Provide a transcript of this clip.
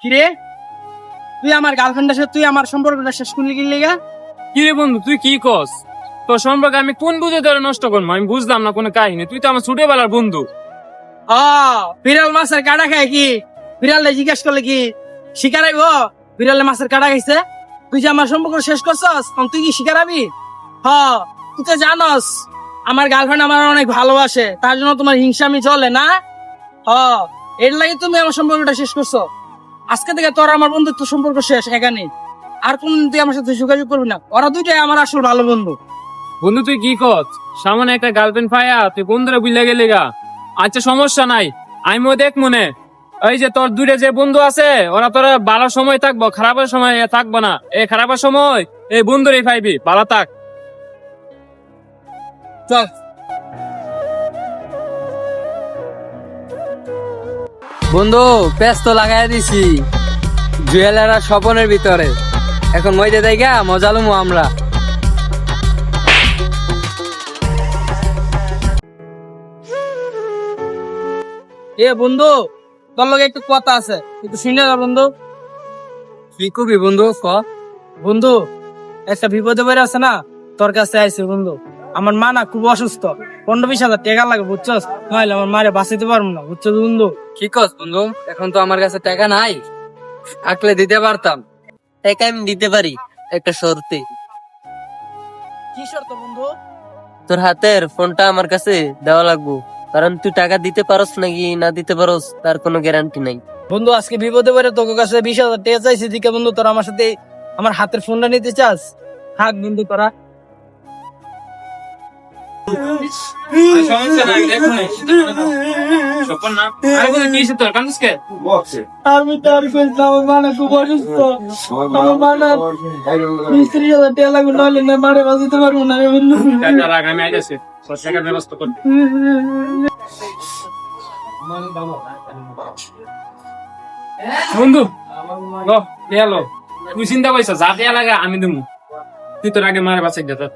কিরে, তুই আমার গার্লফ্রেন্ডের সাথে তুই আমার সম্পর্কটা শেষ করলি কি লিগা? কি রে বন্ধু, তুই কি কস? তোর সম্পর্কে আমি কোন বুঝে ধরে নষ্ট করবো? আমি বুঝলাম না কোনো কাহিনী। তুই তো আমার ছোটবেলার বন্ধু। বিড়াল মাছের কাটা খায় কি? বিড়ালে জিজ্ঞেস করলে কি শিকারাইব? বিড়ালে মাছের কাটা খাইছে? তুই যে আমার সম্পর্ক শেষ করছস, তখন তুই কি শিকারাবি? তুই তো জানস আমার গার্লফ্রেন্ড আমার অনেক ভালোবাসে, তার জন্য তোমার হিংসামি চলে না? এর লাগে তুমি আমার সম্পর্কটা শেষ করছো। আজকে থেকে তোর আমার বন্ধুত্ব সম্পর্ক শেষ এখানে। আর কোনদিন তুই আমার সাথে যোগাযোগ করবি না। ওরা দুইটাই আমার আসল ভালো বন্ধু। বন্ধু তুই কি কস? সামনে একটা গার্লফ্রেন্ড পাইয়া তুই বন্ধুরা বুঝলে গেলি গা। আচ্ছা সমস্যা নাই, আমিও দেখ মনে। এই যে তোর দুইটা যে বন্ধু আছে, ওরা তোরা ভালো সময় থাকবো, খারাপের সময় থাকবো না। এই খারাপের সময় এই বন্ধুরই পাইবি, ভালো থাক। চল। বন্ধু পেস্ট তো লাগাই দিছি জুয়েলারা স্বপনের ভিতরে। এখন মইতে দেয় গা মজা লুমু আমরা। বন্ধু, তোর লগে একটু কথা আছে, একটু শুনে যা বন্ধু। কি কবি বন্ধু ক? বন্ধু, একটা বিপদে পড়ে আছে না, তোর কাছে আইছে বন্ধু। আমার মা না খুব অসুস্থ, 15-20 হাজার টাকা লাগে বুঝছস, নাহলে আমার মারে বাঁচাইতে পারবো না বুঝছো বন্ধু। কি কস বন্ধু? এখন তো আমার কাছে টাকা নাই, থাকলে দিতে পারতাম। টাকা আমি দিতে পারি, একটা শর্তে। কি শর্ত বন্ধু? তোর হাতের ফোনটা আমার কাছে দেওয়া লাগবো, কারণ তুই টাকা দিতে পারস নাকি না দিতে পারস তার কোনো গ্যারান্টি নাই। বন্ধু, আজকে বিপদে পড়ে তোর কাছে 20 হাজার টাকা চাইছি দিকে বন্ধু, তোরা আমার সাথে আমার হাতের ফোনটা নিতে চাস? থাক বন্ধু তোরা। সমস্যা নাই, দেখ মনে। স্বপন না, আরে বন্ধু কি হইছে তোর? কান্দিস কে? আমি তার ফেলছি, আমার মা না খুব অসুস্থ। আমার মা না 20-30 হাজার টাকা লাগবে, নাহলে না মারে বাঁচাতে পারবো না রে বন্ধু। টাকা রাখ, আমি আইতাছি। তোর টাকার ব্যবস্থা করতে। বন্ধু লো দেয়ালো, তুই চিন্তা করিস যা দেয়া লাগে আমি দিমু। তুই তোর আগে মারে বাঁচাই দে।